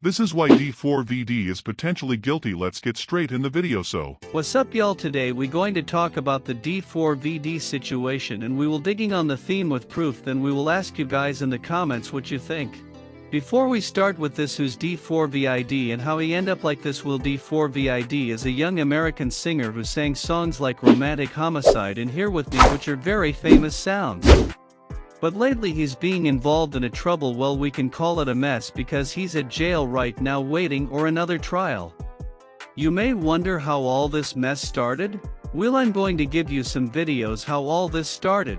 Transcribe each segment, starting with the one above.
This is why D4VD is potentially guilty. Let's get straight in the video. So, what's up y'all? Today we going to talk about the D4VD situation, and we will digging on the theme with proof, then we will ask you guys in the comments what you think. Before we start with this, who's D4VD and how he end up like this? Will D4VD is a young American singer who sang songs like Romantic Homicide and Here With Me, which are very famous sounds. But lately he's being involved in a trouble, well, we can call it a mess, because he's at jail right now waiting or another trial. You may wonder how all this mess started? Well, I'm going to give you some videos how all this started.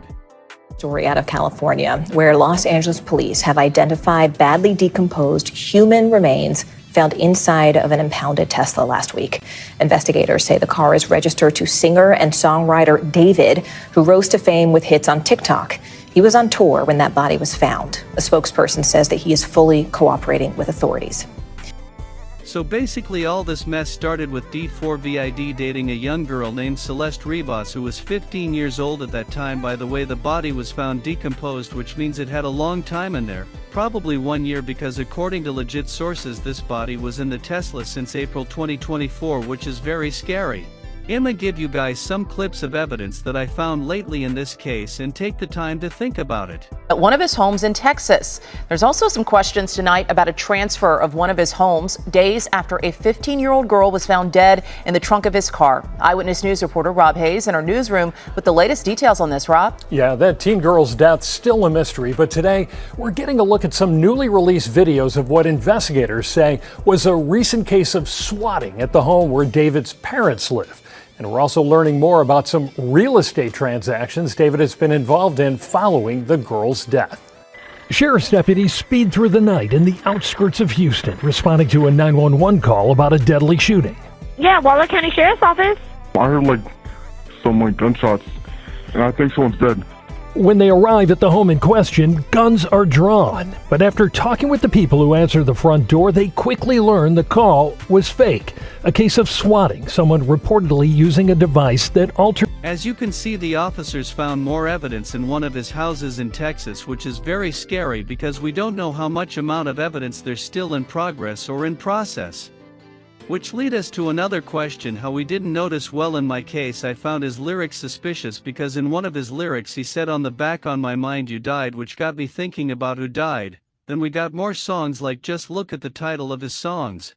Story out of California, where Los Angeles police have identified badly decomposed human remains found inside of an impounded Tesla last week. Investigators say the car is registered to singer and songwriter David, who rose to fame with hits on TikTok. He was on tour when that body was found. A spokesperson says that he is fully cooperating with authorities. So basically all this mess started with D4VD dating a young girl named Celeste Rivas, who was 15 years old at that time. By the way, the body was found decomposed, which means it had a long time in there, probably 1 year, because according to legit sources this body was in the Tesla since April 2024, which is very scary. I'ma give you guys some clips of evidence that I found lately in this case, and take the time to think about it. At one of his homes in Texas. There's also some questions tonight about a transfer of one of his homes days after a 15-year-old girl was found dead in the trunk of his car. Eyewitness News reporter Rob Hayes in our newsroom with the latest details on this. Rob? Yeah, that teen girl's death still a mystery, but today we're getting a look at some newly released videos of what investigators say was a recent case of swatting at the home where David's parents live. And we're also learning more about some real estate transactions David has been involved in following the girl's death. Sheriff's deputies speed through the night in the outskirts of Houston, responding to a 911 call about a deadly shooting. Yeah, Waller County Sheriff's Office. I heard some gunshots, and I think someone's dead. When they arrive at the home in question, guns are drawn. But after talking with the people who answered the front door, they quickly learn the call was fake. A case of swatting, someone reportedly using a device that altered. As you can see, the officers found more evidence in one of his houses in Texas, which is very scary because we don't know how much amount of evidence there's still in progress or in process. Which lead us to another question, how we didn't notice. Well, in my case I found his lyrics suspicious, because in one of his lyrics he said on the back, "On my mind you died," which got me thinking about who died. Then we got more songs, like just look at the title of his songs.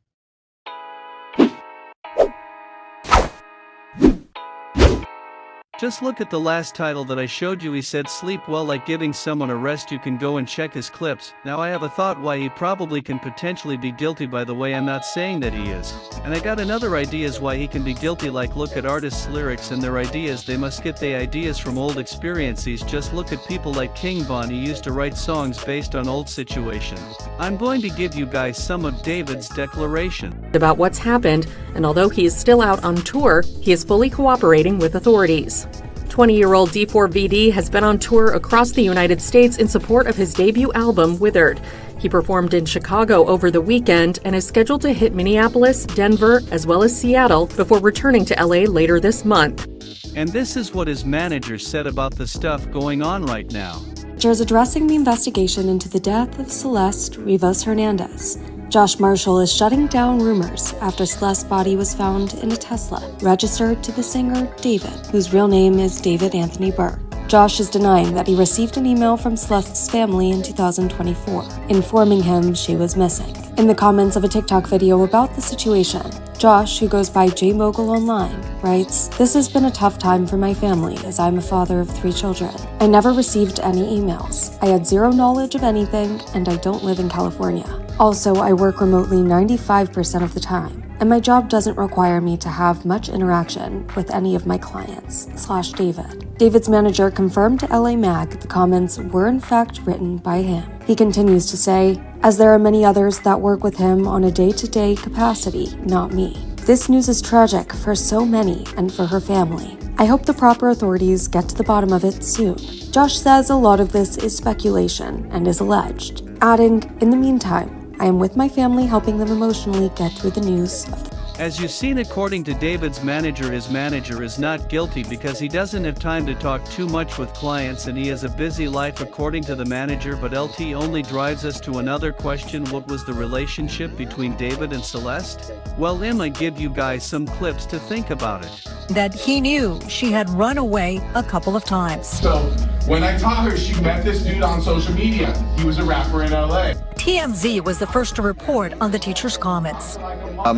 Just look at the last title that I showed you. He said sleep well, like giving someone a rest. You can go and check his clips. Now I have a thought why he probably can potentially be guilty. By the way, I'm not saying that he is. And I got another ideas why he can be guilty, like look at artists' lyrics and their ideas. They must get the ideas from old experiences. Just look at people like King Von, he used to write songs based on old situations. I'm going to give you guys some of David's declaration about what's happened, and although he is still out on tour, he is fully cooperating with authorities. 20-year-old D4VD has been on tour across the United States in support of his debut album, Withered. He performed in Chicago over the weekend and is scheduled to hit Minneapolis, Denver, as well as Seattle before returning to LA later this month. And this is what his manager said about the stuff going on right now. Is addressing the investigation into the death of Celeste Rivas Hernandez. Josh Marshall is shutting down rumors after Celeste's body was found in a Tesla registered to the singer David, whose real name is David Anthony Burke. Josh is denying that he received an email from Celeste's family in 2024, informing him she was missing. In the comments of a TikTok video about the situation, Josh, who goes by JMogul Online, writes, "This has been a tough time for my family as I'm a father of 3 children. I never received any emails. I had zero knowledge of anything, and I don't live in California. Also, I work remotely 95% of the time, and my job doesn't require me to have much interaction with any of my clients," /David. David's manager confirmed to LA Mag the comments were in fact written by him. He continues to say, "As there are many others that work with him on a day-to-day capacity, not me. This news is tragic for so many and for her family. I hope the proper authorities get to the bottom of it soon." Josh says a lot of this is speculation and is alleged, adding, "In the meantime, I am with my family helping them emotionally get through the news of As you've seen, according to David's manager, his manager is not guilty because he doesn't have time to talk too much with clients and he has a busy life according to the manager. But LT only drives us to another question: what was the relationship between David and Celeste? Well, I give you guys some clips to think about it. That he knew she had run away a couple of times. So when I taught her, she met this dude on social media. He was a rapper in LA. TMZ was the first to report on the teacher's comments.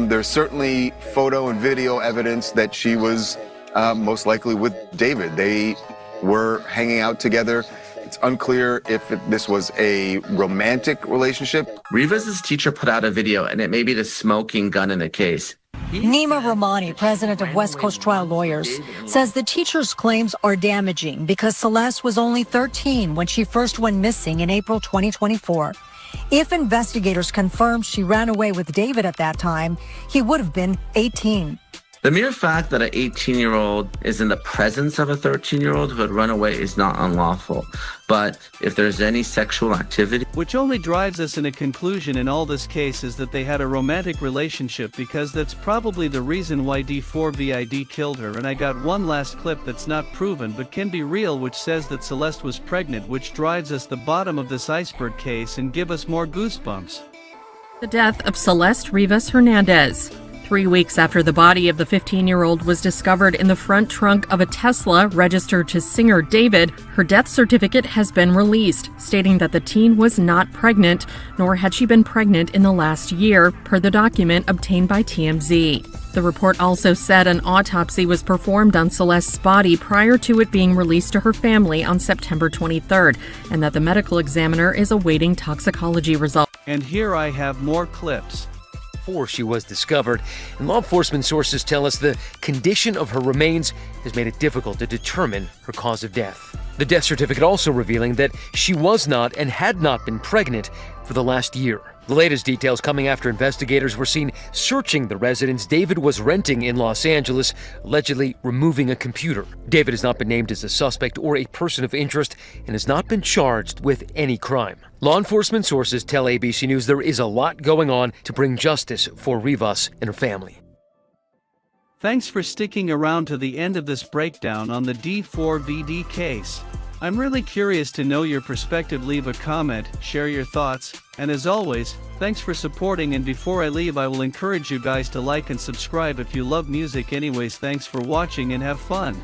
There's certainly photo and video evidence that she was most likely with David. They were hanging out together. It's unclear if this was a romantic relationship. Rivas' teacher put out a video, and it may be the smoking gun in the case. Nima Rahmani, president of West Coast Trial Lawyers, says the teacher's claims are damaging because Celeste was only 13 when she first went missing in April 2024. If investigators confirm she ran away with David at that time, he would have been 18. The mere fact that an 18-year-old is in the presence of a 13-year-old who had run away is not unlawful. But if there's any sexual activity... Which only drives us in a conclusion in all this case is that they had a romantic relationship, because that's probably the reason why D4VD killed her. And I got one last clip that's not proven but can be real, which says that Celeste was pregnant, which drives us the bottom of this iceberg case and give us more goosebumps. The death of Celeste Rivas Hernandez. 3 weeks after the body of the 15-year-old was discovered in the front trunk of a Tesla registered to singer David, her death certificate has been released, stating that the teen was not pregnant, nor had she been pregnant in the last year, per the document obtained by TMZ. The report also said an autopsy was performed on Celeste's body prior to it being released to her family on September 23rd, and that the medical examiner is awaiting toxicology results. And here I have more clips. Before she was discovered, and law enforcement sources tell us the condition of her remains has made it difficult to determine her cause of death. The death certificate also revealing that she was not and had not been pregnant for the last year. The latest details coming after investigators were seen searching the residence David was renting in Los Angeles, allegedly removing a computer. David has not been named as a suspect or a person of interest and has not been charged with any crime. Law enforcement sources tell ABC News there is a lot going on to bring justice for Rivas and her family. Thanks for sticking around to the end of this breakdown on the D4VD case. I'm really curious to know your perspective. Leave a comment, share your thoughts, and as always, thanks for supporting. And before I leave, I will encourage you guys to like and subscribe if you love music. Anyways, thanks for watching and have fun.